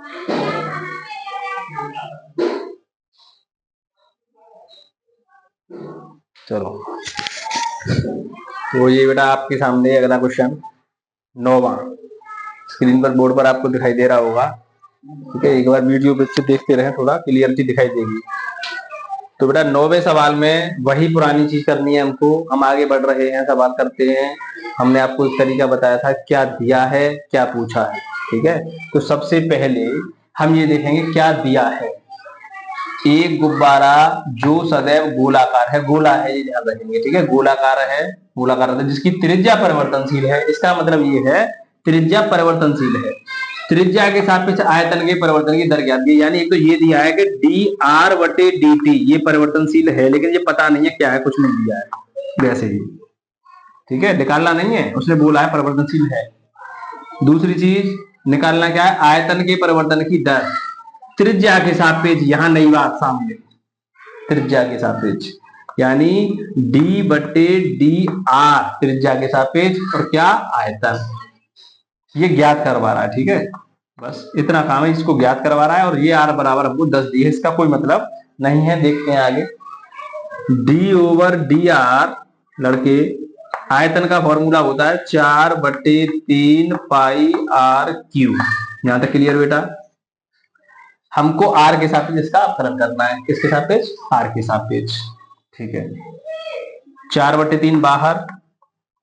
चलो, तो ये बेटा आपके सामने अगला क्वेश्चन 9वां स्क्रीन पर बोर्ड पर आपको दिखाई दे रहा होगा। ठीक है, एक बार वीडियो पे से देखते रहे, थोड़ा क्लियरिटी दिखाई देगी। तो बेटा 9वें सवाल में वही पुरानी चीज करनी है हमको। हम आगे बढ़ रहे हैं, सवाल करते हैं। हमने आपको एक तरीका बताया था, क्या दिया है क्या पूछा है। ठीक है, तो सबसे पहले हम ये देखेंगे क्या दिया है। एक गुब्बारा जो सदैव गोलाकार है, गोला है ये ध्यान रखेंगे। ठीक है, गोलाकार है, गोलाकार है जिसकी त्रिज्या परिवर्तनशील है। इसका मतलब ये है त्रिज्या परिवर्तनशील है। त्रिज्या के सापेक्ष आयतन के परिवर्तन की दर ज्ञात की, यानी एक तो ये दिया है कि डी आर बटे डी टी ये परिवर्तनशील है, लेकिन ये पता नहीं है क्या है, कुछ नहीं दिया है वैसे ही। ठीक है, निकालना नहीं है, उसने बोला है परिवर्तनशील है। दूसरी चीज निकालना क्या है, आयतन के परिवर्तन की दर त्रिज्या के सापेक्ष। यहां नई बात सामने, त्रिज्या के सापेक्ष, यानी डी बटे डी आर त्रिज्या के सापेक्ष और क्या आयतन, ये ज्ञात करवा रहा है। ठीक है, बस इतना काम है, इसको ज्ञात करवा रहा है। और ये आर बराबर हमको 10 दी है, इसका कोई मतलब नहीं है। देखते हैं आगे, डी ओवर डी आर लड़के, आयतन का फॉर्मूला होता है 4/3 पाई आर क्यू। यहां तक क्लियर बेटा। हमको आर के सापेक्ष इसका अवकलन करना है, किसके सापेक्ष, आर के सापेक्ष। ठीक है, 4/3 बाहर,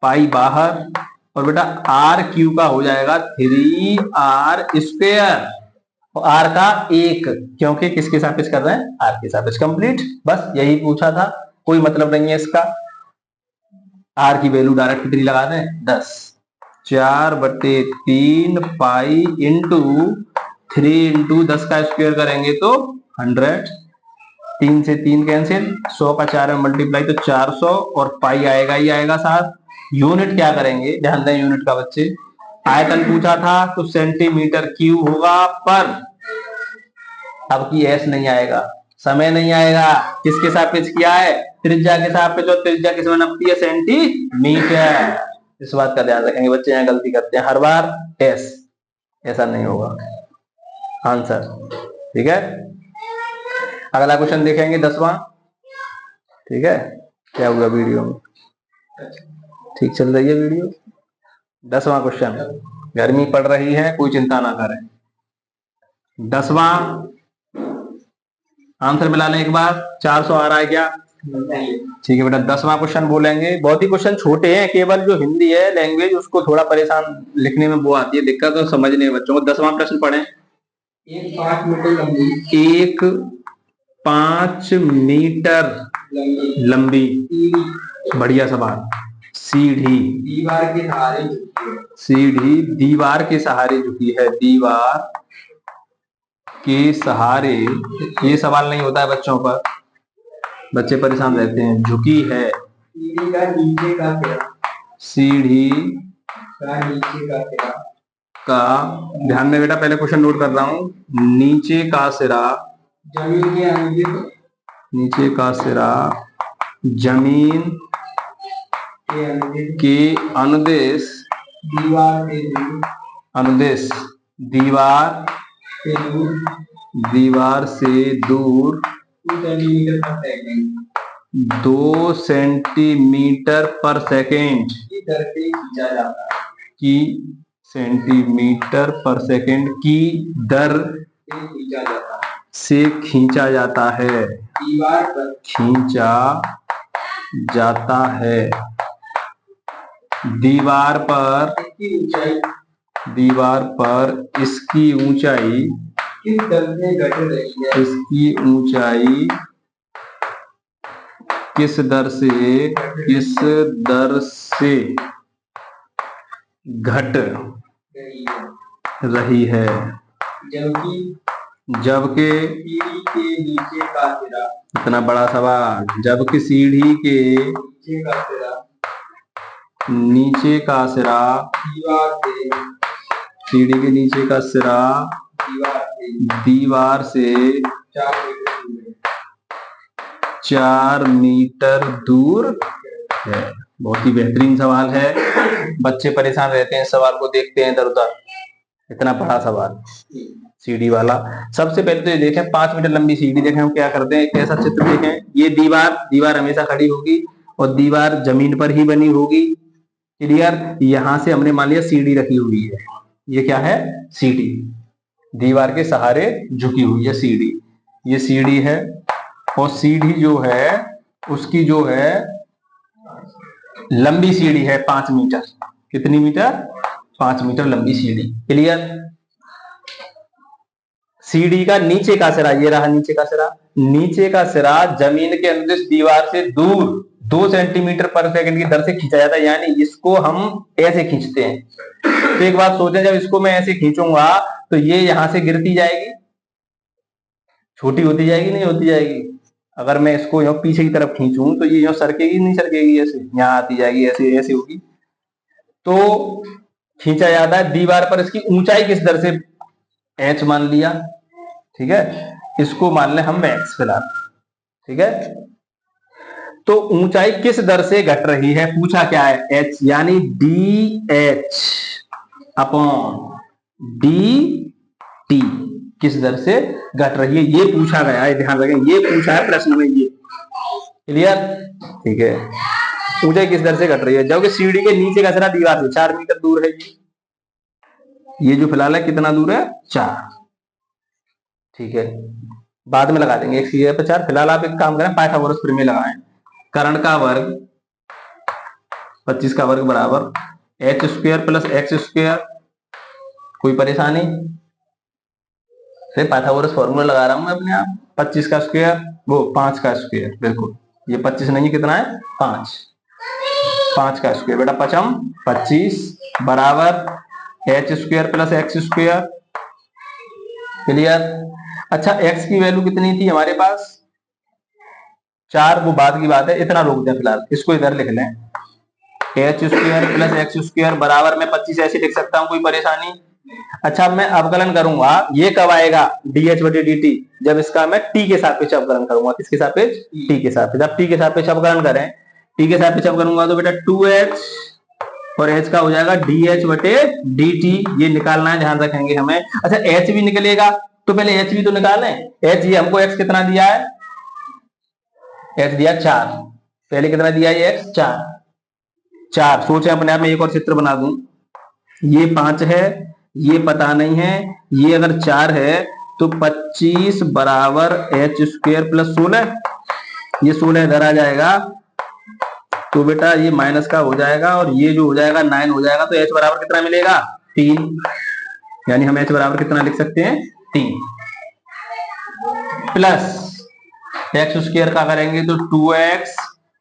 पाई बाहर, और बेटा आर क्यू का हो जाएगा 3r²। आर का 1, क्योंकि किसके सापेक्ष कर रहे हैं, आर के सापेक्ष। कंप्लीट, बस यही पूछा था, कोई मतलब नहीं है इसका। आर की वैल्यू डायरेक्ट कितनी लगा दें, 10। 4/3 पाई इंटू 3 इंटू 10 का स्क्वायर करेंगे तो 100। 3 से 3 कैंसिल, 100 का 4 में मल्टीप्लाई तो 400, और पाई आएगा ही आएगा साथ। यूनिट क्या करेंगे, ध्यान दें यूनिट का बच्चे। आयतन पूछा था तो सेंटीमीटर क्यूब होगा, पर अब की एस नहीं आएगा, समय नहीं आएगा। किसके सापेक्ष किया है, त्रिज्या के सापेक्ष, और त्रिज्या किसमें नापती है, सेंटीमीटर। इस बात का ध्यान रखेंगे बच्चे, यहाँ गलती करते हैं हर बार, एस, ऐसा नहीं होगा आंसर। ठीक है, अगला क्वेश्चन देखेंगे 10वां। ठीक है, क्या हुआ वीडियो में, ठीक चल रही है वीडियो। 10वां क्वेश्चन, गर्मी पड़ रही है, कोई चिंता ना करें। 10वां आंसर मिला लें एक बार, 400 आ रहा है क्या, ठीक है बेटा। 10वां क्वेश्चन बोलेंगे, बहुत ही क्वेश्चन छोटे हैं, केवल जो हिंदी है लैंग्वेज उसको थोड़ा परेशान लिखने में वो आती है दिक्कत, और समझने में बच्चों को। 10वां प्रश्न पढ़ें। एक 5 मीटर लंबी, बढ़िया सवाल। सीढ़ी दीवार के सहारे झुकी है, दीवार के सहारे, ये सवाल नहीं होता है बच्चों पर, बच्चे परेशान रहते हैं। झुकी है, सीढ़ी का नीचे का का, ध्यान में बेटा पहले क्वेश्चन नोट कर रहा हूं। नीचे का सिरा, नीचे का सिरा जमीन के अनुदेश, दीवार से दूर 2 सेंटीमीटर पर सेकेंड की, सेंटीमीटर पर सेकेंड की दर से खींचा जाता है, खींचा जाता है। दीवार पर इसकी ऊंचाई, इसकी ऊंचाई किस दर से घट रही है, जबकि इतना बड़ा सवाल, जबकि सीढ़ी के नीचे का सिरा, सीढ़ी के नीचे का सिरा दीवार से 4 मीटर दूर है। बहुत ही बेहतरीन सवाल है, बच्चे परेशान रहते हैं सवाल को देखते हैं इधर उधर, इतना बड़ा सवाल। सीढ़ी वाला। सबसे पहले तो ये देखें 5 मीटर लंबी सीढ़ी, देखें हम क्या करते हैं, कैसा चित्र देखें, ये दीवार हमेशा खड़ी होगी और दीवार जमीन पर ही बनी होगी। क्लियर। यहां से हमने मान लिया सीढ़ी रखी हुई है, ये क्या है, सीढ़ी, दीवार के सहारे झुकी हुई है सीढ़ी, ये सीढ़ी है। और सीढ़ी जो है उसकी जो है लंबी सीढ़ी है 5 मीटर। कितनी मीटर? 5 मीटर लंबी सीढ़ी। क्लियर। सीढ़ी का नीचे का सिरा, ये रहा नीचे का सिरा, नीचे का सिरा जमीन के अंदर दीवार से दूर 2 सेंटीमीटर पर सेकंड की दर से खींचा जाता है, यानी इसको हम ऐसे खींचते हैं। तो एक बात सोचें, जब इसको मैं ऐसे खींचूंगा तो ये यहां से गिरती जाएगी, छोटी होती जाएगी, नहीं होती जाएगी। अगर मैं इसको यहाँ पीछे की तरफ खींचूं तो ये यहाँ सरकेगी, नहीं सरकेगी, ऐसे यहाँ आती जाएगी, ऐसे ऐसे होगी। तो खींचा जाता है दीवार पर। इसकी ऊंचाई किस दर से, h मान लिया, ठीक है, इसको मान लें हम x फिलहाल, ठीक है। तो ऊंचाई किस दर से घट रही है, पूछा क्या है, h, यानी dh अपॉन dt किस दर से घट रही है, ये पूछा गया है, ध्यान रखें, ये पूछा है प्रश्न में, ये। क्लियर। ठीक है, ऊंचाई किस दर से घट रही है, जबकि सीढ़ी के नीचे का सिरा दीवार से 4 मीटर दूर है, ये जो फिलहाल है कितना दूर है, 4। ठीक है, बाद में लगा देंगे एक सीधे पे 4। फिलहाल आप एक काम करें, पाइथागोरस प्रमेय लगाएं। कर्ण का वर्ग 25 का वर्ग बराबर h square plus x square. कोई परेशानी? पाइथागोरस फॉर्मूला लगा रहा हूं मैं अपने आप। 25 का स्क्वायर, वो 5 का स्क्वायर, बिल्कुल ये 25 नहीं है, कितना है, 5। 5 का स्क्वायर बेटा, 25 बराबर h square plus x square. Clear. अच्छा, x की वैल्यू कितनी थी हमारे पास, 4, वो बाद की बात है, इतना रोक दें फिलहाल, इसको इधर लिख लें, h square plus x square बराबर में 25 ऐसे लिख सकता हूं, कोई परेशानी? अच्छा, मैं अवकलन करूंगा, ये कब आएगा, dh बटे dt, जब इसका मैं t के सापेक्ष अवकलन करूंगा। किसके सापेक्ष, t के सापेक्ष। जब t के सापेक्ष अवकलन करें, t के सापेक्ष अवकलन करूंगा तो बेटा 2h और h का हो जाएगा dh बटे dt, ये निकालना है, ध्यान रखेंगे हमें। अच्छा, h भी निकलेगा, तो पहले h भी तो निकालें। h, ये हमको x कितना दिया है, h दिया 4, पहले कितना दिया है x, 4। सोचे अपने आप में एक और चित्र बना दूं, ये 5 है, ये पता नहीं है, ये अगर 4 है तो 25 बराबर h स्क्वायर प्लस 16, ये 16 इधर आ जाएगा, तो बेटा ये माइनस का हो जाएगा और ये जो हो जाएगा 9 हो जाएगा। तो h बराबर कितना मिलेगा, 3, यानी हम h बराबर कितना लिख सकते हैं, 3 प्लस x स्क्वायर का करेंगे तो 2x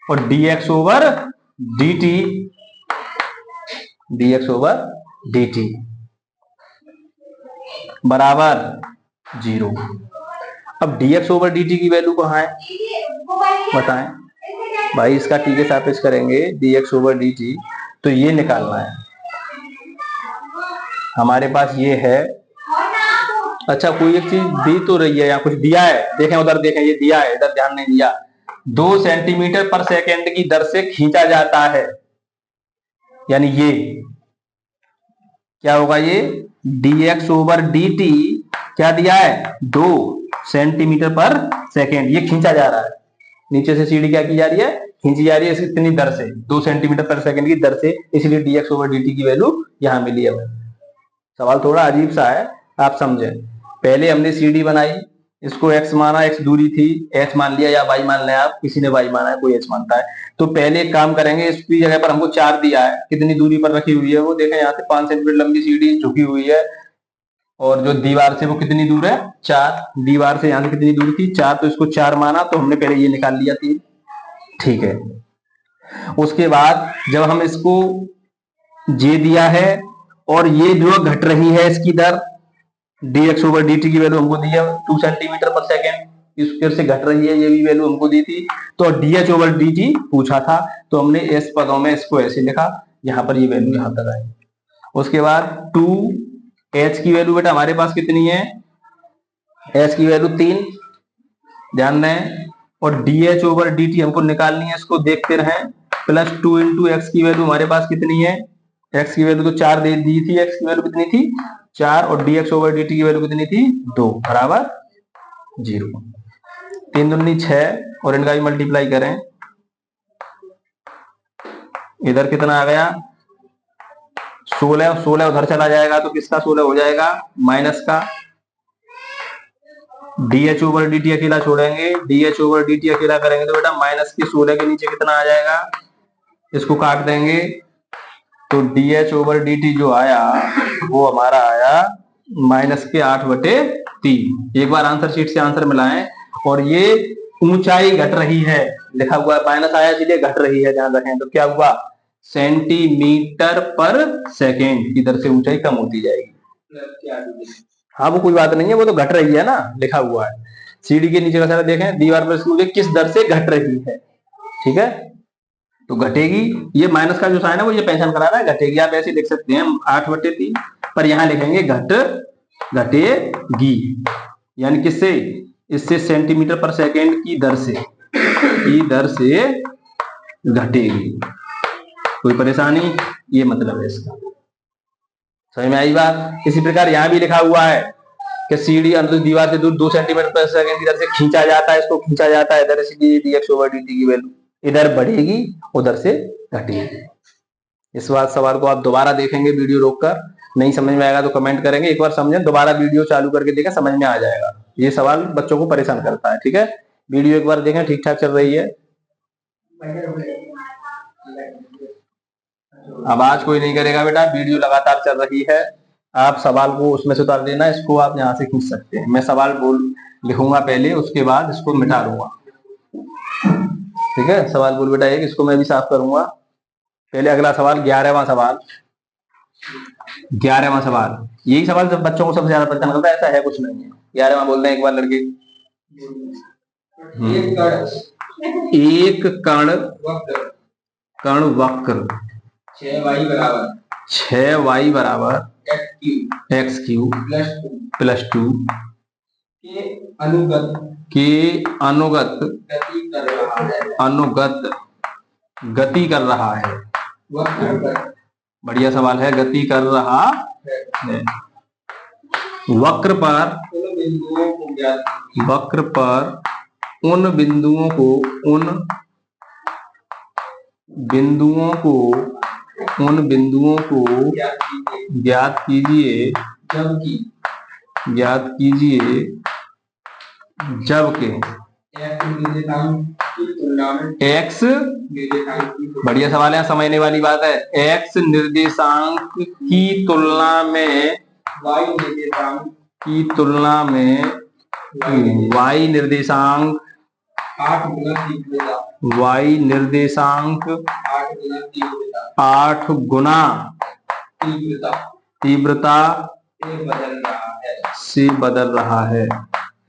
और dx over dt, dx over dt बराबर 0। अब dx ओवर dt की वैल्यू कहाँ है, बताएं भाई। इसका t के सापेक्ष करेंगे dx ओवर dt, तो ये निकालना है हमारे पास, ये है। अच्छा, कोई एक चीज दी तो रही है, या कुछ दिया है, देखें उधर, देखें ये दिया है, इधर ध्यान नहीं दिया। 2 सेंटीमीटर पर सेकेंड की दर से खींचा जाता है, यानी ये क्या होगा, ये dx ओवर dt क्या दिया है, 2 सेंटीमीटर पर सेकेंड, ये खींचा जा रहा है, नीचे से सीढ़ी क्या की जा रही है, खींची जा रही है, इतनी दर से, 2 सेंटीमीटर पर सेकेंड की दर से, इसलिए dx ओवर dt की वैल्यू यहां मिली है। सवाल थोड़ा अजीब सा है, आप समझें। पहले हमने सीढ़ी बनाई, इसको x माना, x दूरी थी, h मान लिया या y मान लिया, आप किसी ने y माना है, कोई h मानता है। तो पहले एक काम करेंगे, इसकी जगह पर हमको 4 दिया है, कितनी दूरी पर रखी हुई है वो देखें, यहाँ से 5 सेंटीमीटर लंबी सीढ़ी झुकी हुई है, और जो दीवार से वो कितनी दूर है, 4। दीवार से यहाँ से कितनी दूर थी, 4, तो इसको 4 माना, तो हमने पहले ये निकाल लिया 3। ठीक है, उसके बाद जब हम इसको j दिया है और ये जो घट रही है इसकी दर, dx ओवर dt की वैल्यू हमको दी है 2 सेंटीमीटर पर सेकेंड, इस फिर से घट रही है, ये भी वैल्यू हमको दी थी। तो dh ओवर dt पूछा था, तो हमने इस पदों में इसको ऐसे लिखा, यहाँ पर ये वैल्यू यहाँ तक आई। उसके बाद 2h की वैल्यू बेटा हमारे पास कितनी है, h की वैल्यू 3, ध्यान दें, और dh ओवर dt हमको निकालनी है, इसको देखते रहें। प्लस 2 इंटू एक्स की वैल्यू हमारे पास कितनी है, x की वैल्यू तो 4 दे दी थी, x की वैल्यू कितनी थी, 4 और dx ओवर dt की वैल्यू कितनी थी 2 बराबर 0। 3 दूनी 6 और इनका भी मल्टीप्लाई करें, इधर कितना आ गया 16, 16 उधर चला जाएगा तो किसका 16 हो जाएगा माइनस का। dh ओवर dt अकेला छोड़ेंगे, dh ओवर dt अकेला करेंगे तो बेटा माइनस के 16 के नीचे कितना आ जाएगा, इसको काट देंगे तो dh ओवर dt जो आया वो हमारा आया माइनस के 8/3। एक बार आंसर शीट से आंसर मिलाएं, और ये ऊंचाई घट रही है, लिखा हुआ है माइनस आया इसलिए घट रही है, ध्यान रखें। तो क्या हुआ सेंटीमीटर पर सेकेंड की दर से ऊंचाई कम होती जाएगी। हाँ वो कोई बात नहीं है, वो तो घट रही है ना, लिखा हुआ है। सीढ़ी के नीचे का सारा देखें, दीवार पर सूर्य किस दर से घट रही है, ठीक है तो घटेगी। ये माइनस का जो साइन है वो ये पहचान करा रहा है, घटेगी। आप ऐसे लिख सकते हैं 8/3, पर यहां लिखेंगे घटेगी, यानी किससे, इससे सेंटीमीटर पर सेकेंड की दर से घटेगी। कोई परेशानी, ये मतलब है इसका, समझ में आई बात। इसी प्रकार यहां भी लिखा हुआ है कि सीढ़ी अंदर दीवार से दूर 2 सेंटीमीटर पर सेकंड की दर से खींचा जाता है, इसको खींचा जाता है इधर, इसलिए dx ओवर dt की वैल्यू इधर बढ़ेगी उधर से घटेगी। इस बात सवाल को आप दोबारा देखेंगे वीडियो रोककर, नहीं समझ में आएगा तो कमेंट करेंगे, एक बार समझें, दोबारा वीडियो चालू करके देखें, समझ में आ जाएगा। ये सवाल बच्चों को परेशान करता है, ठीक है। वीडियो एक बार देखें, ठीक ठाक चल रही है। आवाज कोई नहीं करेगा बेटा, वीडियो लगातार चल रही है। आप सवाल को उसमें से उतार देना, इसको आप यहाँ से खींच सकते हैं। मैं सवाल लिखूंगा पहले, उसके बाद इसको मिटा दूंगा, ठीक है। सवाल बोल बेटा एक, इसको मैं भी साफ करूंगा। पहले अगला सवाल 11वां सवाल, 11वां सवाल, यही सवाल जब बच्चों को सबसे ज्यादा परेशान करता है, ऐसा है कुछ नहीं है। 11वां बोल रहे हैं एक बार लड़के, एक कण वक्र 6y बराबर x³ + 2 के अनुगत गति कर रहा है। बढ़िया सवाल है, गति कर रहा है। वक्र पर उन बिंदुओं को ज्ञात कीजिए जबकि x, बढ़िया सवाल है, समझने वाली बात है, x निर्देशांक की तुलना में y निर्देशांक 8 गुना तीव्रता से बदल रहा है।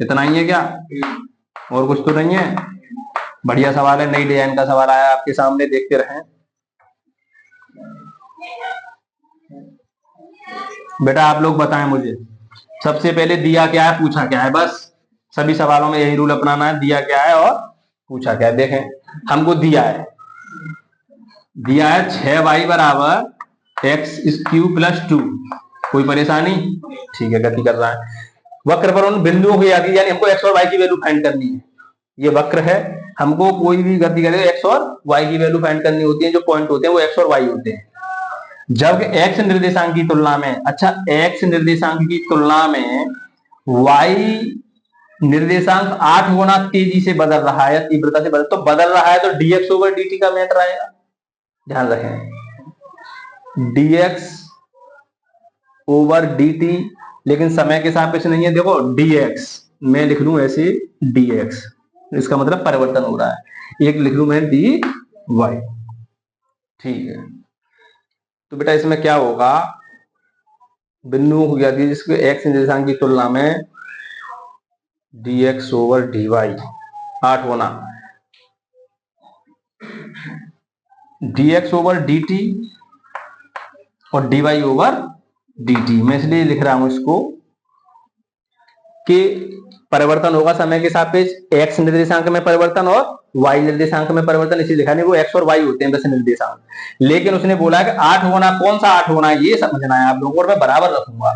इतना ही है क्या, और कुछ तो नहीं है। बढ़िया सवाल है, नई डिजाइन का सवाल आया आपके सामने, देखते रहें बेटा। आप लोग बताएं मुझे, सबसे पहले दिया क्या है, पूछा क्या है, बस सभी सवालों में यही रूल अपनाना है, दिया क्या है और पूछा क्या है। देखें हमको दिया है 6y बराबर x³ + 2, कोई परेशानी, ठीक है, गति कर रहा है। वक्र पर उन बिंदुओं को याद, यानी हमको x और y की वैल्यू फाइंड करनी है। ये वक्र है, हमको कोई भी गति करे x और y की वैल्यू फाइंड करनी होती है। जो पॉइंट होते हैं वो x और y होते हैं। जब x निर्देशांक की तुलना में, अच्छा x निर्देशांक की तुलना में y निर्देशांक 8 गुना तेजी से बदल रहा है, तीव्रता से बदल रहा है, तो dx ओवर dt का मैटर आएगा। ध्यान रखें, dx ओवर dt, लेकिन समय के सापेक्ष नहीं है। देखो dx मैं लिख लूं ऐसे, dx इसका मतलब परिवर्तन हो रहा है, एक लिख लूं मैं dy, ठीक है। तो बेटा इसमें क्या होगा, बिंदुओं को ज्ञात कीजिए जिसके x निर्देशांक की तुलना में dx ओवर dy 8 गुना dx ओवर dt और dy ओवर dt। मैं इसलिए लिख रहा हूं इसको कि परिवर्तन होगा समय के सापेक्ष, x निर्देशांक में परिवर्तन और y निर्देशांक में परिवर्तन, इसी लिखा नहीं, वो x और y होते हैं वैसे निर्देशांक। लेकिन उसने बोला कि 8 गुना, कौन सा 8 गुना, ये समझना है आप लोगों को, और मैं बराबर रखूंगा।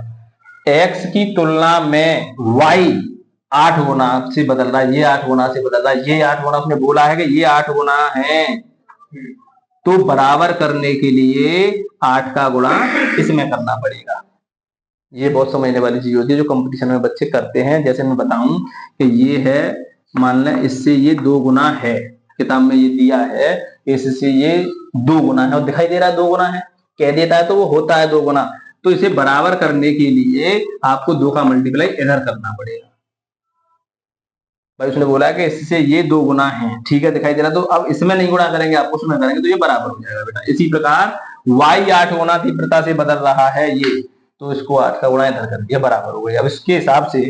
x की तुलना में y 8 गुना से बदल रहा है, ये 8 गुना से बदल रहा है, ये 8 गुना, उसने बोला है कि ये 8 गुना है, तो बराबर करने के लिए 8 का गुणा इसमें करना पड़ेगा। ये बहुत समझने वाली चीज होती है जो कंपटीशन में बच्चे करते हैं। जैसे मैं बताऊं कि ये है, मान लें इससे ये 2 गुना है, किताब में ये दिया है, इससे ये 2 गुना है और दिखाई दे रहा है 2 गुना है, कह देता है तो वो होता है 2 गुना। तो इसे बराबर करने के लिए आपको 2 का मल्टीप्लाई इधर करना पड़ेगा। भाई उसने बोला है कि इससे ये 2 गुना है, ठीक है, दिखाई दे रहा है, तो अब इसमें नहीं गुणा करेंगे, आप उसमें करेंगे तो ये बराबर हो जाएगा बेटा। इसी प्रकार y 8 गुना तीव्रता से बदल रहा है ये, तो इसको 8 का गुणा इधर कर दिया, बराबर हो गया। अब इसके हिसाब से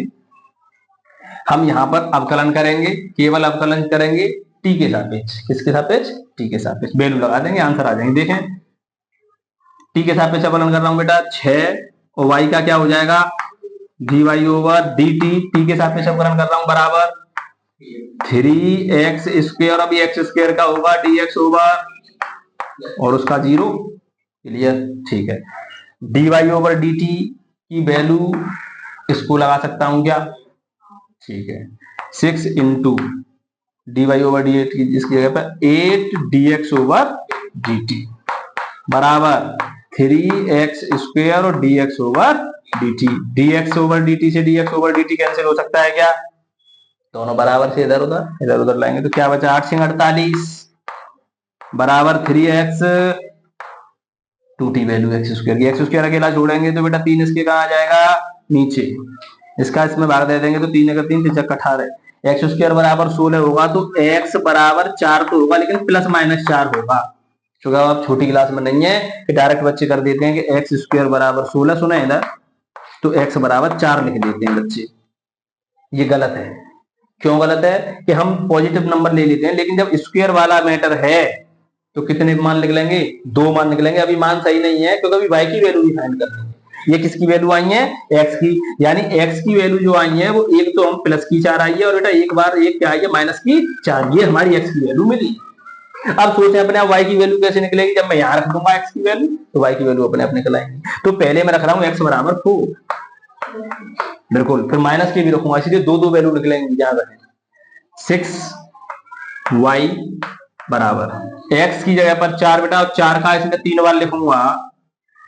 हम यहाँ पर अवकलन करेंगे, केवल अवकलन करेंगे t के सापेक्ष। किसके सापेक्ष? t के सापेक्ष। वैल्यू लगा देंगे, आंसर आ जाएंगे। देखें t के सापेक्ष अवकलन कर रहा हूं बेटा, 6 और y का क्या हो जाएगा, dy ओवर dt, t के सापेक्ष अवकलन कर रहा हूं बराबर 3x स्क्वायर, अभी x स्क्वायर का होगा dx ओवर और उसका 0, क्लियर, ठीक है। dy ओवर dt की वैल्यू इसको लगा सकता हूं क्या, ठीक है, 6 इंटू dy ओवर dt की इसकी जगह पर 8 dx ओवर dt बराबर 3x स्क्वायर और dx over dt। dx over dt से dx ओवर dt कैंसिल हो सकता है क्या, दोनों बराबर से इधर उधर लाएंगे तो क्या बचा, 8 से 48 बराबर 3x 2t value x square की, x स्क्वायर अकेला छोड़ेंगे तो बेटा 3 इसके कहा आ जाएगा नीचे, इसका इसमें भाग दे देंगे तो 3 अगर 3 3 18, x स्क्वायर बराबर 16 होगा, तो x बराबर 4 तो होगा लेकिन प्लस माइनस 4 होगा, क्योंकि आप छोटी क्लास में नहीं है कि डायरेक्ट बच्चे कर देते हैं कि x स्क्वायर बराबर 16 सुना है इधर, तो x बराबर 4 लिख देते हैं बच्चे। ये गलत है। क्यों गलत है कि हम पॉजिटिव नंबर ले लेते हैं, लेकिन जब स्क्वायर वाला मैटर है तो कितने मान निकलेंगे, 2 मान निकलेंगे। अभी मान सही नहीं है क्योंकि अभी y की वैल्यू भी फाइंड करनी है। ये किसकी वैल्यू आई है, x की, यानी x की वैल्यू जो आई है वो एक तो हम प्लस की 4 आई है और बेटा एक बार एक क्या आई है माइनस की 4, ये हमारी x की वैल्यू मिली। अब सोचें अपने आप y की वैल्यू कैसे निकलेगी, जब मैं यहाँ रख दूंगा x की वैल्यू तो y की वैल्यू अपने आप निकल आएंगी। तो पहले मैं रख रहा हूँ x बराबर 4, बिल्कुल, फिर माइनस की भी रखूंगा, इसलिए दो वैल्यू निकलेंगी, याद रखें। 6y बराबर x की जगह पर 4 बेटा, और 4 का इसमें 3 बार लिखूंगा,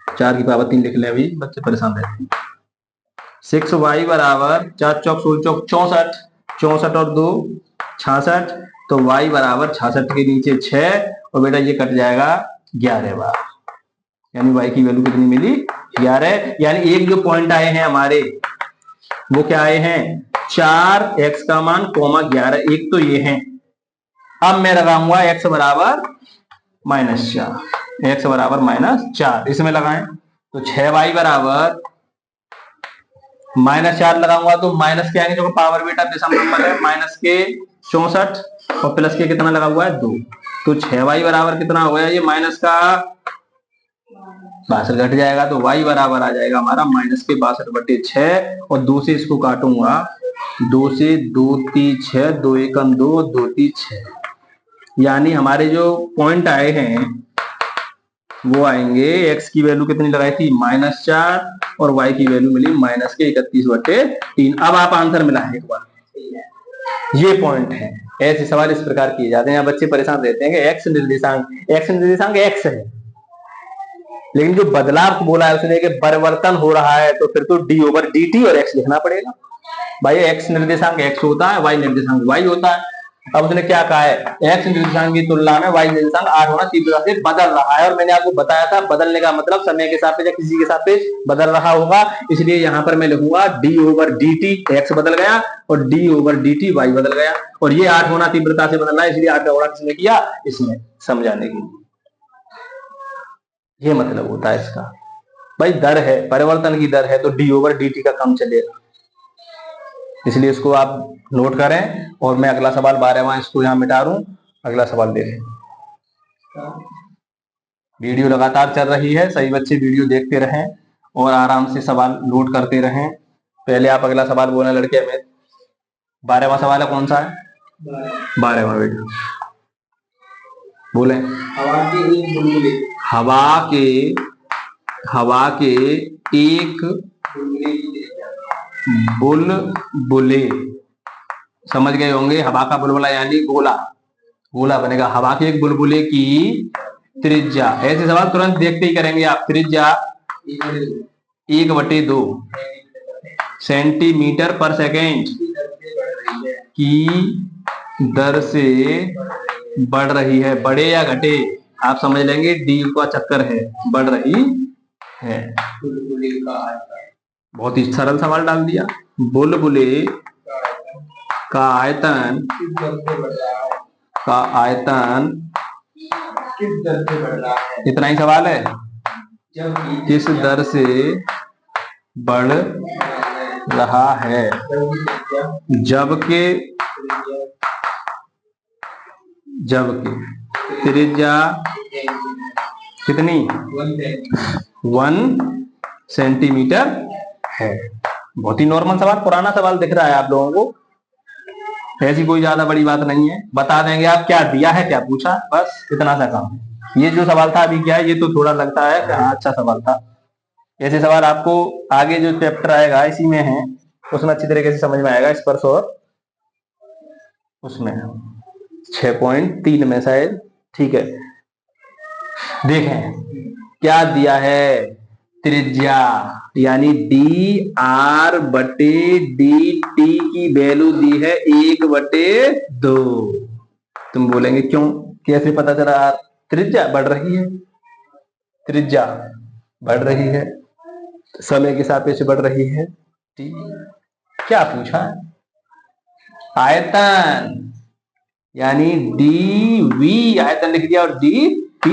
4 की पावर 3 लिख ले, अभी बच्चे परेशान रहते हैं। 6y बराबर 4 चौक 16 चौक 64, 64 और 2 66, तो y बराबर 66 के नीचे 6 और बेटा ये कट जाएगा 11 बार, यानी y की वैल्यू कितनी मिली, 11। यानी एक जो पॉइंट आए हैं हमारे वो क्या आए हैं, 4x का मान कोमा 11, एक तो ये है। अब मैं लगाऊंगा x बराबर -4, x बराबर -4 इसमें लगाएं तो 6y बराबर -4 लगाऊंगा तो माइनस के आएंगे, जो पावर बेटा दशम नंबर है, माइनस के 64 और प्लस के कितना लगा हुआ है 2, तो 6y बराबर कितना हो गया, ये माइनस का 62 घट जाएगा, तो y बराबर आ जाएगा हमारा -62/6 और 2 से इसको काटूंगा, 2 से 2 3 6, 2 एकम 2, 2 3 6, यानी हमारे जो पॉइंट आए हैं वो आएंगे, x की वैल्यू कितनी लगाई थी -4 और y की वैल्यू मिली -31/3। अब आप आंसर मिलाएं एक बार, ये पॉइंट है। ऐसे सवाल इस प्रकार किए जाते हैं, बच्चे परेशान रहते हैं कि x निर्देशांक x है, लेकिन जो बदलाव बोला है उसने कि परिवर्तन हो रहा है, तो फिर तो d ओवर dt और x लिखना पड़ेगा। भाई x निर्देशांक x होता है, y निर्देशांक y होता है। अब उसने क्या कहा है, x निर्देशांक की तुलना में y निर्देशांक 8 गुना तीव्रता से बदल रहा है, और मैंने आपको बताया था बदलने का मतलब समय के सापेक्ष या किसी के सापेक्ष बदल रहा होगा, इसलिए यहां पर मैं लिखूंगा d ओवर dt, x बदल गया, और d ओवर dt y बदल गया, और ये 8 गुना तीव्रता से बदलना है, इसलिए 8 का गुणा किसने किया, इसमें, समझाने के लिए। ये मतलब होता है इसका। भाई दर है, परिवर्तन की दर है, तो d ओवर dt का काम चलेगा, इसलिए इसको आप नोट करें। और मैं अगला सवाल 12वां इसको यहां मिटा दूं, अगला सवाल देखें। वीडियो लगातार चल रही है, सही बच्चे वीडियो देखते रहें और आराम से सवाल नोट करते रहें। पहले आप अगला सवाल बोलना लड़के में, 12वां सवाल है, कौन सा है, 12वां बेटा बोले। हवा के एक बुलबुले, समझ गए होंगे। हवा का बुलबुला यानी गोला, गोला बनेगा। हवा के एक बुलबुले की त्रिज्या, ऐसे सवाल तुरंत देखते ही करेंगे आप। त्रिज्या 1/2 सेंटीमीटर पर सेकेंड की दर से बढ़ रही है। बढ़े या घटे आप समझ लेंगे, डी का चक्कर है, बढ़ रही है। बहुत ही सरल सवाल डाल दिया। बुलबुले का आयतन किस दर से बढ़ रहा है, इतना ही सवाल है। किस दर से बढ़ रहा है, जबकि त्रिज्या कितनी 1 सेंटीमीटर है। बहुत ही नॉर्मल सवाल, पुराना सवाल दिख रहा है आप लोगों को, ऐसी कोई ज्यादा बड़ी बात नहीं है। बता देंगे आप क्या दिया है, क्या पूछा, बस इतना सा काम है। ये जो सवाल था अभी क्या है, ये तो थोड़ा लगता है कि हाँ अच्छा सवाल था। ऐसे सवाल आपको आगे जो चैप्टर आएगा इसी में है, उसमें अच्छी तरीके से समझ में आएगा। स्पर्श और उसमें 6.3 में शायद, ठीक है। देखें क्या दिया है, त्रिज्या यानी डी आर बटे डी टी की वैल्यू दी है 1/2। तुम बोलेंगे क्यों, कैसे पता चला? त्रिज्या बढ़ रही है, त्रिज्या बढ़ रही है, समय के सापेक्ष बढ़ रही है। क्या पूछा? आयतन यानी डी वी, आयतन लिख दिया, और डी टी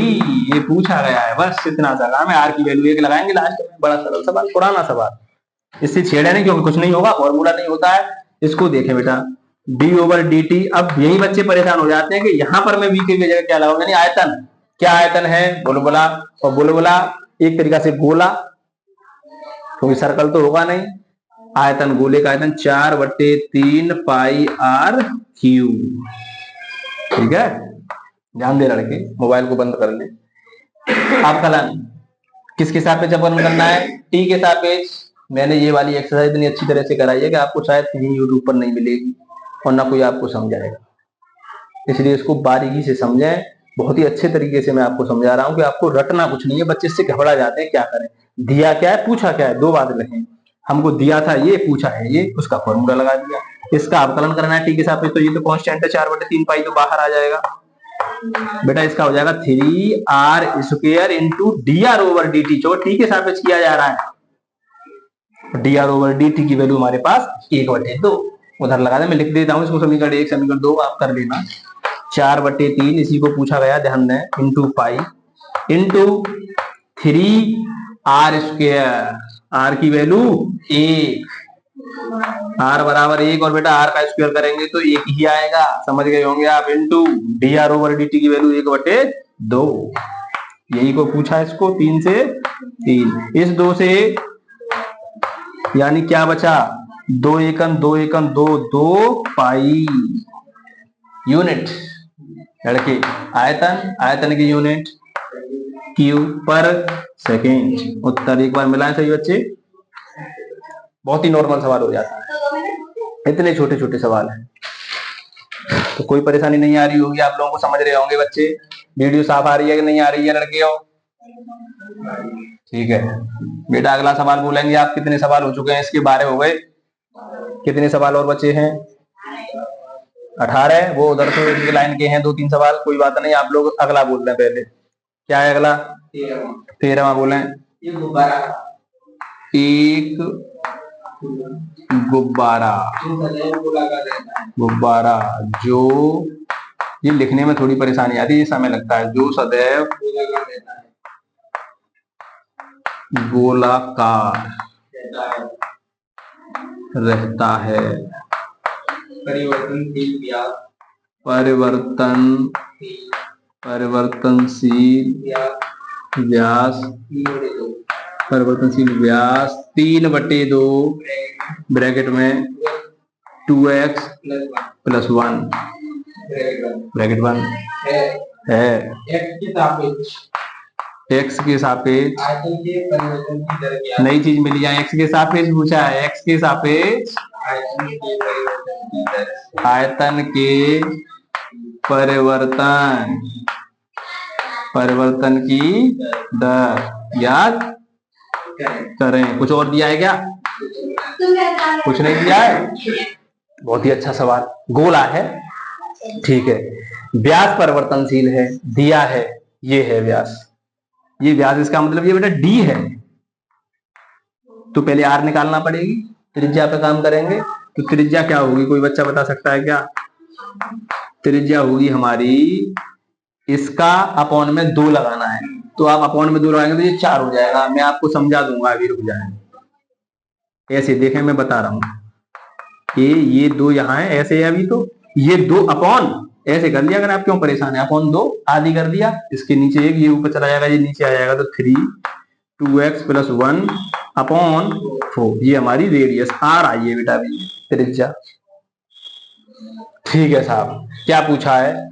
ये पूछा गया है। बस इतना सा काम है। आर की वैल्यू 1 लगाएंगे लास्ट में। बड़ा सरल सवाल, पुराना सवाल, इससे छेड़े नहीं क्योंकि कुछ नहीं होगा, फॉर्मूला नहीं होता है। इसको देखें बेटा, d/dt। अब यही बच्चे परेशान हो जाते हैं कि यहाँ पर मैं v की जगह क्या लगाऊंगा, यानी आयतन। क्या आयतन है? बुलबुला, और बुलबुला एक तरीका से गोला, क्योंकि सर्कल तो होगा नहीं। आयतन, गोले का आयतन 4/3 पाई आर क्यू। ठीक है, ध्यान दे लड़के, मोबाइल को बंद कर ले। अवकलन किसके सापेक्ष अवकलन करना है? टी के सापेक्ष। मैंने ये वाली एक्सरसाइज इतनी अच्छी तरह से कराई है कि आपको शायद कहीं यूट्यूब पर नहीं मिलेगी और ना कोई आपको समझाएगा, इसलिए इसको बारीकी से समझें। बहुत ही अच्छे तरीके से मैं आपको समझा रहा हूँ कि आपको रटना कुछ नहीं है। बच्चे इससे घबरा जाते हैं, क्या करें, दिया क्या है, पूछा क्या है, दो बात लिखें। हमको दिया था ये, पूछा है ये, उसका फॉर्मूला लगा दिया। इसका अवकलन करना है टी के सापेक्ष, तो ये तो कांस्टेंट है 4/3 पाई, तो बाहर आ जाएगा बेटा। इसका हो जाएगा 3r² इंटू dr/dt, जो टी के सापेक्ष किया जा रहा है। dr/dt की वैल्यू हमारे पास 1/2, उधर लगा दे। मैं लिख देता हूँ इसको, समीकरण 1 समीकरण 2 आप कर लेना। 4/3 इसी को पूछा गया, ध्यान दें, into pi into 3r², r की वैल्यू 1, r बराबर 1, और बेटा r का स्क्वायर करेंगे तो 1 ही आएगा, समझ गए होंगे आप। इंटू dr/dt की वैल्यू 1/2, यही को पूछा इसको, 3 से 3। इस 2 से यानी क्या बचा, 2 एकम 2 एकम 2, 2 पाई यूनिट लड़के। आयतन, आयतन की यूनिट क्यू पर सेकेंड। उत्तर एक बार मिलाएं सही बच्चे, बहुत ही नॉर्मल सवाल हो जाता है। इतने छोटे छोटे सवाल हैं, तो कोई परेशानी नहीं आ रही होगी आप लोगों को, समझ रहे होंगे बच्चे। वीडियो साफ आ रही है कि नहीं आ रही है लड़के हो? ठीक है बेटा, अगला सवाल बोलेंगे आप। कितने सवाल हो चुके हैं इसके, 12 हो गए। कितने सवाल और बचे हैं? 18। वो उधर तो एक लाइन के हैं 2-3 सवाल, कोई बात नहीं। आप लोग अगला बोल रहे हैं पहले, क्या है अगला? 13वां बोले। एक गुब्बारा, गुब्बारा जो, ये लिखने में थोड़ी परेशानी आती है, ये समय लगता है। जो सदैव गोलाकार रहता है, परिवर्तनशील व्यास 3/2 ब्रैकेट में 2x + 1 ब्रैकेट 1 है। एक्स के सापेक्ष आयतन के परिवर्तन की दर क्या नई चीज मिली है। एक्स के सापेक्ष पूछा है, एक्स के सापेक्ष आयतन के परिवर्तन परिवर्तन की दर याद करें। कुछ और दिया है क्या? कुछ नहीं दिया है। बहुत ही अच्छा सवाल, गोला है, ठीक है। व्यास परिवर्तनशील है, दिया है, ये है व्यास, ये व्यास, इसका मतलब ये बेटा डी है। तो पहले आर निकालना पड़ेगी, त्रिज्या पे काम करेंगे। तो त्रिज्या क्या होगी, कोई बच्चा बता सकता है क्या? त्रिज्या होगी हमारी, इसका अपॉन में 2 लगाना है, तो आप अपॉन में 2 लगाएंगे तो ये 4 हो जाएगा। मैं आपको समझा दूंगा, अभी रुक जाए। ऐसे देखें, मैं बता रहा हूं, ये 2 यहाँ है, ऐसे है अभी, तो ये 2 अपॉन ऐसे कर लिया। अगर आप क्यों परेशान है, अपॉन 2 आदि कर दिया, इसके नीचे 1, ये ऊपर चला जाएगा, ये नीचे आ जाएगा, तो 3 2x + 1 अपॉन 4, ये हमारी रेडियस आर आई है बेटा, अभी त्रिज्या। ठीक है साहब, क्या पूछा है?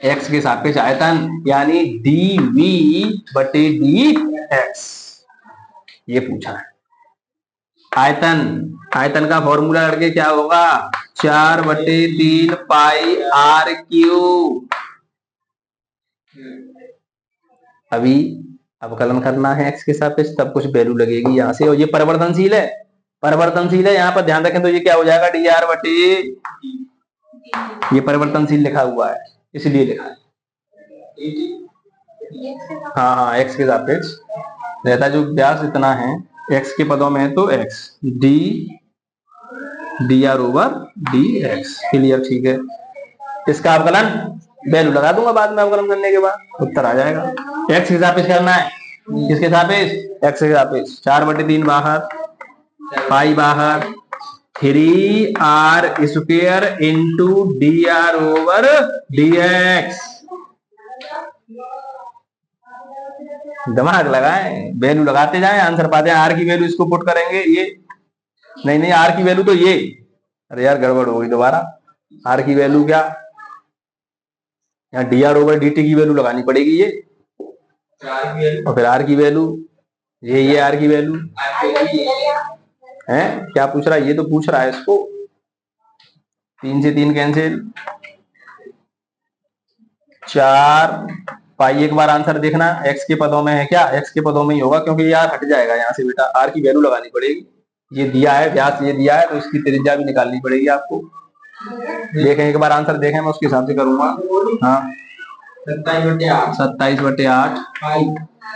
x के सापेक्ष आयतन यानी dv/dx, ये पूछा है। आयतन का फॉर्मूला लड़के क्या होगा? 4/3 पाई आर क्यूब। अभी अवकलन करना है x के सापेक्ष, तब कुछ वैल्यू लगेगी यहां से, और ये परिवर्तनशील है, परिवर्तनशील है, यहाँ पर ध्यान रखें। तो ये क्या हो जाएगा? dr/, ये परिवर्तनशील लिखा हुआ है, इसलिए लिखा है। हाँ, x के सापेक्ष रहता है, जो व्यास इतना है, x के पदों में है तो x dr/dx, क्लियर? ठीक है, इसका अवकलन वैल्यू लगा दूंगा बाद में, अवकलन करने के बाद उत्तर आ जाएगा। x के सापेक्ष करना है, किसके सापेक्ष? x के सापेक्ष। 4/3 बाहर, पाई बाहर, 3r² इंटू dr/dx। दिमाग लगाएं, वैल्यू लगाते जाएं, आंसर पाते हैं। आर की वैल्यू इसको पुट करेंगे, ये नहीं, आर की वैल्यू तो ये, अरे यार गड़बड़ हो गई दोबारा। आर की वैल्यू क्या, यहाँ dr/dt की वैल्यू लगानी पड़ेगी, ये और फिर आर की वैल्यू, ये आर की वैल्यू है। क्या पूछ रहा है? ये तो पूछ रहा है इसको, 3 से 3 कैंसिल, 4 पाई। एक बार आंसर देखना, x के पदों में है क्या? x के पदों में ही होगा, क्योंकि ये हट जाएगा यहाँ से बेटा। r की वैल्यू लगानी पड़ेगी, ये दिया है व्यास, ये दिया है, तो इसकी त्रिज्या भी निकालनी पड़ेगी आपको। देखें, एक बार आंसर देखें, मैं उसके हिसाब से करूंगा। हाँ, 27/8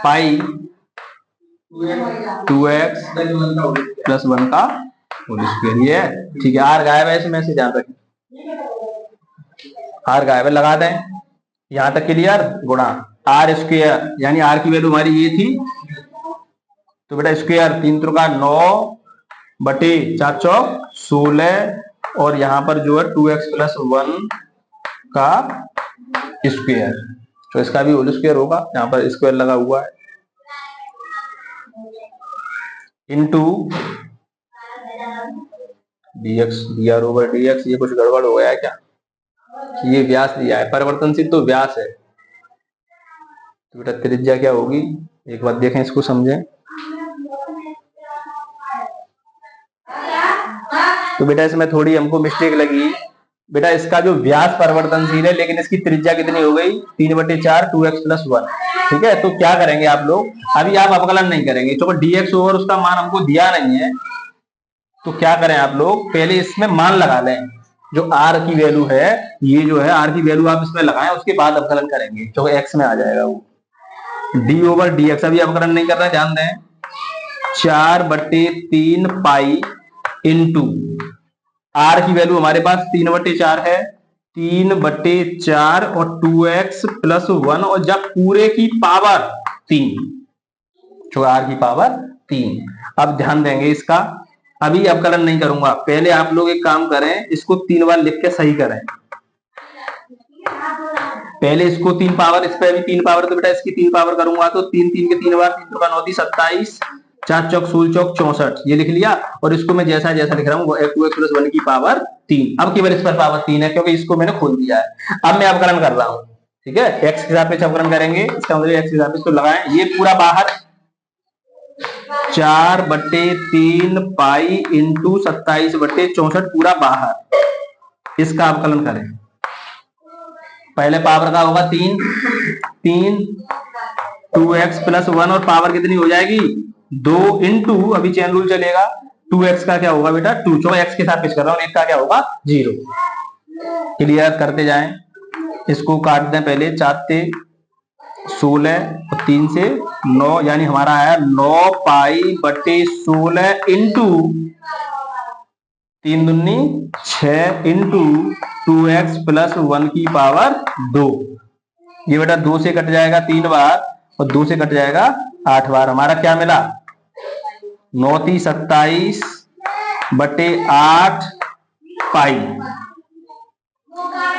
पाई 2x + 1 का होल स्क्वायर, ये है, ठीक है। आर गायब है इसमें से, ध्यान रखें, आर गायब है, लगा दें यहां तक क्लियर। गुणा r², यानी r की वैल्यू हमारी ये थी, तो बेटा स्क्वायर 3 × 9/4 × 16, और यहाँ पर जो है 2x + 1 का स्क्वायर, तो इसका भी होल स्क्वायर होगा, यहाँ पर स्क्वायर लगा हुआ है, इंटू dr/dx। ये कुछ गड़बड़ हो गया है क्या? ये व्यास दिया है, परिवर्तनशील तो व्यास है, तो बेटा त्रिज्या क्या होगी, एक बार देखें, इसको समझें। तो बेटा इसमें थोड़ी हमको मिस्टेक लगी बेटा, इसका जो व्यास परिवर्तनशील है, लेकिन इसकी त्रिज्या कितनी हो गई? 3/4 2x + 1, ठीक है। तो क्या करेंगे आप लोग, अभी आप अवकलन नहीं करेंगे, क्योंकि dx ओवर उसका मान हमको दिया नहीं है, तो क्या करें आप लोग, पहले इसमें मान लगा लें, जो r की वैल्यू है, ये जो है r की वैल्यू आप इसमें लगाएं, उसके बाद अवकलन करेंगे, क्योंकि x में आ जाएगा वो d/dx। अभी अवकलन नहीं करना, ध्यान दें। 4/3 पाई इंटू r की वैल्यू हमारे पास 3/4 है, 3/4 और 2x + 1, और जब पूरे की पावर 3, जो r की पावर 3। अब ध्यान देंगे इसका, अभी अवकलन नहीं करूंगा, पहले आप लोग एक काम करें, इसको 3 बार लिख के सही करें। पहले इसको 3 पावर, इस पे भी 3 पावर, तो बेटा इसकी 3 पावर करूंगा, तो 3 3 के 3 बार, 3 × 9 = 27, 4 चौक 16 चौक 64, ये लिख लिया। और इसको मैं जैसा जैसा लिख रहा हूँ, 2x + 1 की पावर 3। अब केवल इस पर पावर 3 है, क्योंकि इसको मैंने खोल दिया है। अब मैं अवकलन कर रहा हूँ, ठीक है, एक्स के सापेक्ष अवकलन करेंगे, इसका मतलब एक्स के सापेक्ष तो लगाएं, ये पूरा बाहर 4/3 पाई इंटू 27/64 पूरा बाहर, इसका अवकलन करें। पहले पावर का होगा 3 2x + 1 और पावर कितनी हो जाएगी 2 इंटू, अभी चेन रूल चलेगा, 2x का क्या होगा बेटा 2, चलो x के सापेक्ष कर रहा हूं, 1 का क्या होगा 0। क्लियर करते जाएं, इसको काट दें पहले, 4 से 16 और 3 से 9, यानी हमारा आया 9π/16 इंटू 3 दूनी 6 इंटू 2x + 1 की पावर 2। ये बेटा 2 से कट जाएगा 3 बार और 2 से कट जाएगा 8 बार। हमारा क्या मिला 9 × 27/8 पाई,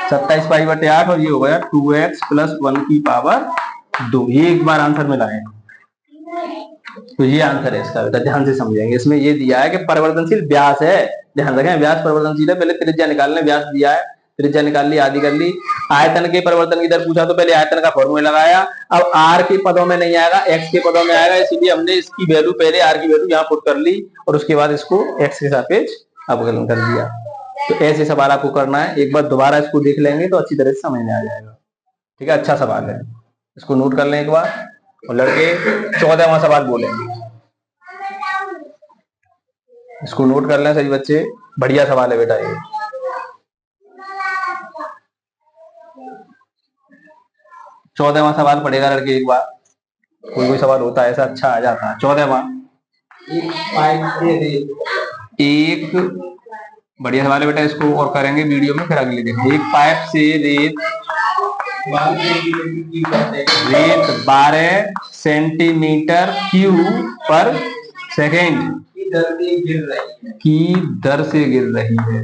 27 पाई/8 और ये हो गया 2x + 1 की पावर 2। ये एक बार आंसर मिला है, तो ये आंसर है इसका बेटा, ध्यान से समझेंगे। इसमें ये दिया है कि परिवर्तनशील व्यास है, ध्यान रखें व्यास परिवर्तनशील है। पहले त्रिज्या निकालने, व्यास दिया है, त्रिज्या निकाल ली, आदि कर ली। आयतन के परिवर्तन की दर पूछा तो पहले आयतन का फॉर्मूला लगाया। अब आर के पदों में नहीं आएगा, एक्स के पदों में आएगा, इसलिए हमने इसकी वैल्यू पहले आर की वैल्यू यहाँ पुट कर ली और उसके बाद इसको एक्स के सापेक्ष अवकलन कर दिया। तो ऐसे सवाल आपको करना है, एक बार दोबारा इसको देख लेंगे तो अच्छी तरह से समझ में आ जाएगा। ठीक है, अच्छा सवाल है, इसको नोट कर लें एक बार। और लड़के 14वां सवाल बोलेंगे, इसको नोट कर लें सभी बच्चे, बढ़िया सवाल है बेटा ये। चौदहवां सवाल पढ़ेगा लड़के एक बार, कोई सवाल होता है ऐसा अच्छा आ जाता है। 14वां, एक बढ़िया सवाल है बेटा, इसको और करेंगे वीडियो में, फिर अगले दिन। एक पाइप से रेत 12 सेंटीमीटर क्यूब पर सेकेंड की दर से गिर रही है,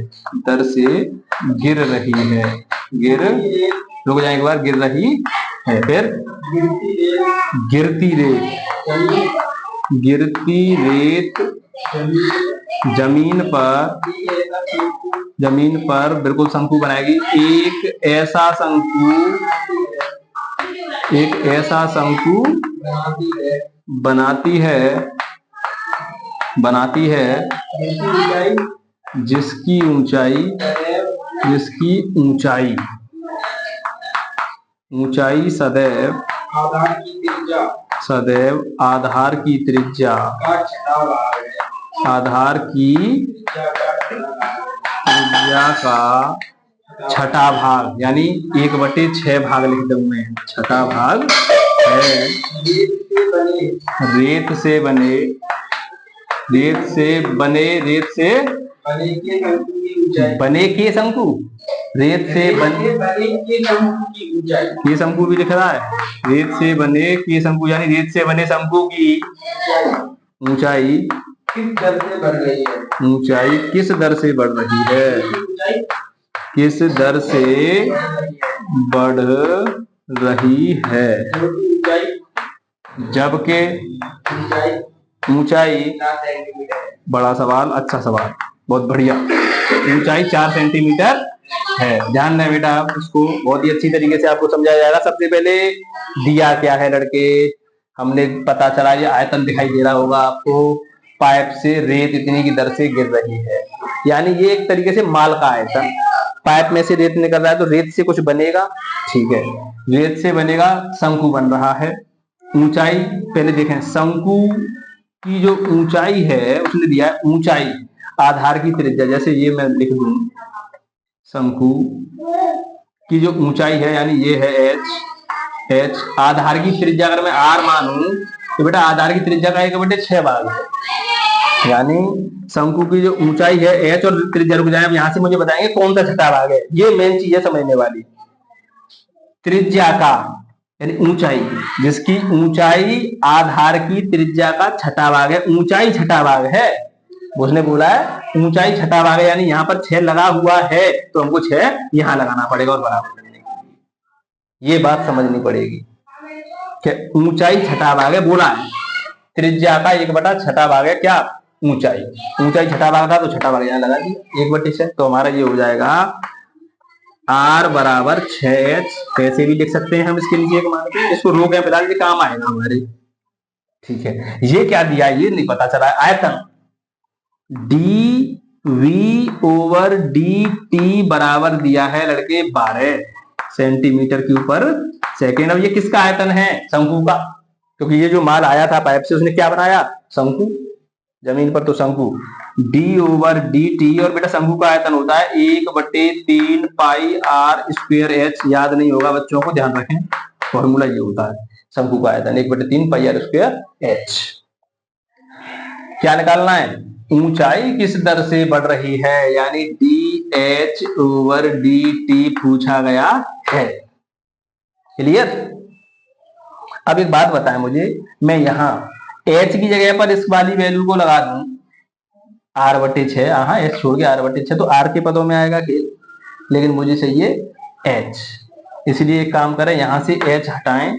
दर से गिर रही है, रुक जाए एक बार, गिर रही है, फिर गिरती रेत जमीन पर बिल्कुल शंकु बनाएगी। एक ऐसा शंकु बनाती है जिसकी ऊंचाई सदैव आधार की त्रिज्या का छठा भाग, यानी 1/6 भाग लिख दूंगे, छठा भाग है। रेत से बने के शंकु, ये शंकु भी लिख रहा है, रेत से बने के शंकु, यानी रेत से बने शंकु की ऊंचाई किस दर से बढ़ रही है, किस दर से बढ़ रही है, जबकि ऊंचाई, बड़ा सवाल, अच्छा सवाल, बहुत बढ़िया, ऊंचाई 4 सेंटीमीटर है। ध्यान दें बेटा, आप इसको बहुत ही अच्छी तरीके से आपको समझाया जाएगा। सबसे पहले दिया क्या है लड़के, हमने पता चला, ये आयतन दिखाई दे रहा होगा आपको, पाइप से रेत इतनी की दर से गिर रही है, यानी ये एक तरीके से माल का आयतन, पाइप में से रेत निकल रहा है तो रेत से कुछ बनेगा, ठीक है, रेत से बनेगा, शंकु बन रहा है। ऊंचाई पहले देखें, शंकु की जो ऊंचाई है उसने दिया है ऊंचाई आधार की त्रिज्या, जैसे ये मैं लिख दूं, शंकु की जो ऊंचाई है यानी ये है h, आधार की त्रिज्या अगर मैं r मानूं तो बेटा आधार की त्रिज्या का 1/6 भाग है, यानी शंकु की जो ऊंचाई है h और त्रिज्या, रुक जाए, अब यहां से मुझे बताएंगे कौन सा छठा भाग है, ये मेन चीज है समझने वाली। त्रिज्या का यानी ऊंचाई, जिसकी ऊंचाई आधार की त्रिज्या का छठा भाग है, ऊंचाई छठा भाग है, उसने बोला है ऊंचाई छठा भाग है, यानी यहाँ पर 6 लगा हुआ है तो हमको 6 यहाँ लगाना पड़ेगा और बराबर करने के लिए, ये बात समझनी पड़ेगी कि ऊंचाई छठा भाग है, बोला है त्रिज्या का 1/6 भाग है क्या, ऊंचाई छठा भाग था तो छठा भाग यहाँ लगा दिया 1/6, तो हमारा ये हो जाएगा R बराबर 6H, कैसे भी लिख सकते हैं हम इसके नीचे एक मान के, इसको रोकें फिलहाल, ये काम आएगा हमारे। ठीक है, ये क्या दिया ये नहीं पता चला। आयतन dV/dt बराबर दिया है लड़के 12 सेंटीमीटर क्यूब पर सेकेंड। अब ये किसका आयतन है? शंकु का, क्योंकि ये जो माल आया था पाइप से उसने क्या बनाया? शंकु। जमीन पर तो शंकु। d/dt, और बेटा शंकु का आयतन होता है 1/3 पाई r स्क्वायर h। याद नहीं होगा बच्चों को, ध्यान रखें, फॉर्मूला ये होता है शंकु का आयतन 1/3 पाई r स्क्वायर h। क्या निकालना है? ऊंचाई किस दर से बढ़ रही है, यानी dH/dt पूछा गया है। क्लियर? अब एक बात बताएं मुझे, मैं यहां h की जगह पर इस वाली वैल्यू को लगा दूं r/6, हाँ h छोड़ के r/6, तो r के पदों में आएगा कि, लेकिन मुझे चाहिए h, इसलिए एक काम करें, यहां से h हटाएं,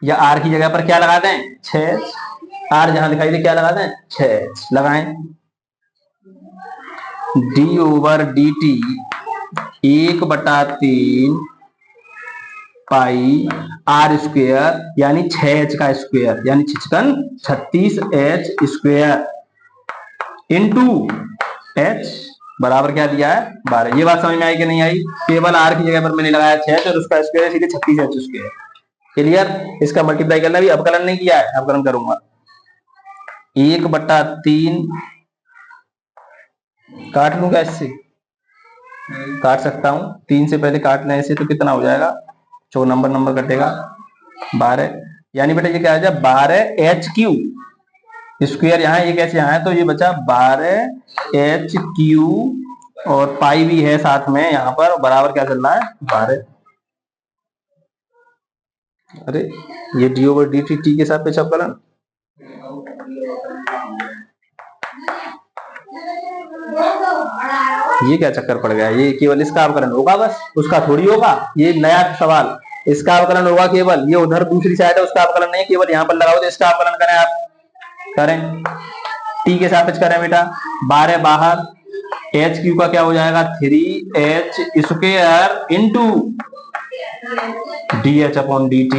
या r की जगह पर क्या लगा दें? 6h। r जहां दिखाई दे क्या लगा दें? 6h लगाएं। d/dt 1/3 पाई r स्क्वायर, यानी 6h का स्क्वायर, यानी 36h स्क्वायर इंटू h बराबर क्या दिया है? 12। ये बात समझ में आई कि नहीं आई? केवल r की जगह पर मैंने लगाया 6h और उसका स्क्वायर सीधे 36h स्क्वायर। क्लियर? इसका मल्टीप्लाई करना भी अवकलन नहीं किया है, अवकलन करूंगा। 1/3 काट लूंगा, इससे काट सकता हूं, 3 से पहले काटने से तो कितना हो जाएगा? 4 नंबर कटेगा 12, यानी बेटा ये क्या आ जाए? 12h³ स्क्वायर, यहाँ एक ऐसे यहाँ है तो ये बचा 12h³, और पाई भी है साथ में यहाँ पर, बराबर क्या चल रहा है? 12। अरे ये d/dt t के सापेक्ष अवकलन, ये क्या चक्कर पड़ गया? ये केवल इसका अवकलन होगा बस, उसका थोड़ी होगा। ये नया सवाल, इसका अवकलन होगा केवल, ये उधर दूसरी साइड है उसका अवकलन नहीं, केवल यहाँ पर लगाओ तो इसका अवकलन करें आप, करें t के सापेक्ष करें बेटा। 12 बाहर, h³ का क्या हो जाएगा? 3h² इंटू dH/dt,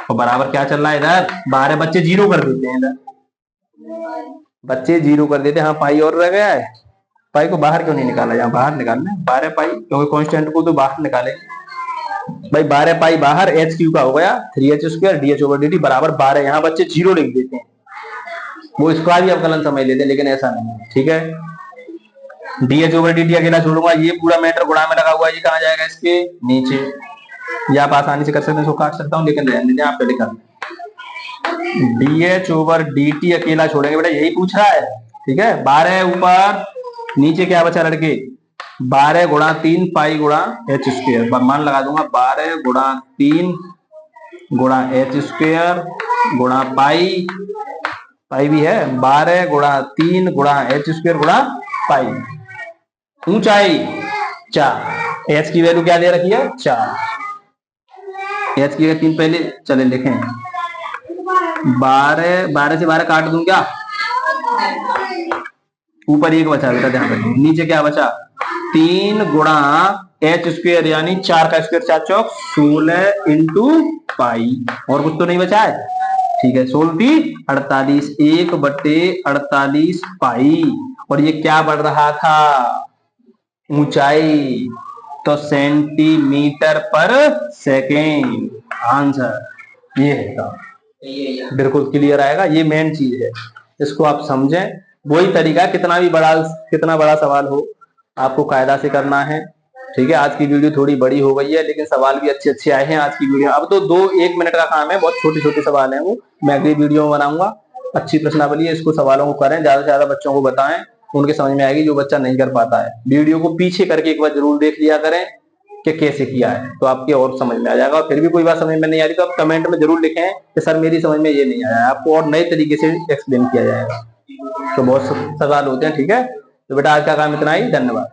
और बराबर क्या चल रहा है इधर? 12। बच्चे जीरो कर देते हैं इधर, बच्चे जीरो कर देते हैं। हाँ पाई और रह गया है, पाई को बाहर क्यों नहीं निकाला? यहाँ बाहर निकालना है 12 पाई, क्योंकि कांस्टेंट को तो बाहर निकाले भाई। 12 पाई बाहर, h³ का हो गया 3h² dH/dt बराबर 12। यहाँ बच्चे जीरो लिख देते हैं, वो इसका भी अवकलन समझ लेते हैं, लेकिन ऐसा नहीं है। ठीक है, dH/dt अकेला छोड़ूंगा, ये पूरा मैटर गुणा में लगा हुआ है, ये कहाँ जाएगा? इसके नीचे। या आप आसानी से कर सकते हैं, इसको काट सकता हूँ, लेकिन रहने दें, आप पहले कर dH/dt अकेला छोड़ेंगे बेटा, यही पूछ रहा है। ठीक है, 12 ऊपर, नीचे क्या बचा लड़के? 12 गुणा 3 पाई गुणा h², मान लगा दूंगा 12 गुणा 3 गुणा h² गुणा पाई, पाई भी है, 12 गुणा 3 गुणा h² गुणा पाई। ऊंचाई 4, h की वैल्यू क्या दे रखी है? 4, h की 3 पहले चले लिखें, 12 से 12 काट दूं क्या? ऊपर 1 बचा बेटा, ध्यान रखिए, नीचे क्या बचा? 3 गुणा h², यानी 4 का स्क्वायर 4 चौक 16 इंटू पाई, और कुछ तो नहीं बचा है। ठीक है, 16 48, 1/48 पाई, और ये क्या बढ़ रहा था? ऊंचाई, तो सेंटीमीटर पर सेकेंड आंसर ये है। बिल्कुल क्लियर आएगा, ये मेन चीज है, इसको आप समझें। वही तरीका, कितना बड़ा सवाल हो आपको कायदा से करना है। ठीक है, आज की वीडियो थोड़ी बड़ी हो गई है, लेकिन सवाल भी अच्छे अच्छे आए हैं आज की वीडियो। अब तो 1 मिनट का काम है, बहुत छोटे छोटे सवाल हैं, वो मैं अगली वीडियो में बनाऊंगा। अच्छी प्रश्नावली है, इसको सवालों को करें, ज्यादा से ज्यादा बच्चों को बताएं, उनके समझ में आएगी। जो बच्चा नहीं कर पाता है, वीडियो को पीछे करके एक बार जरूर देख लिया करें कि कैसे किया है, तो आपके और समझ में आ जाएगा। और फिर भी कोई बात समझ में नहीं आ रही तो आप कमेंट में जरूर लिखें कि सर मेरी समझ में ये नहीं आया, आपको और नए तरीके से एक्सप्लेन किया जाएगा। तो बहुत सवाल होते हैं। ठीक है, तो बेटा आज का काम इतना ही, धन्यवाद।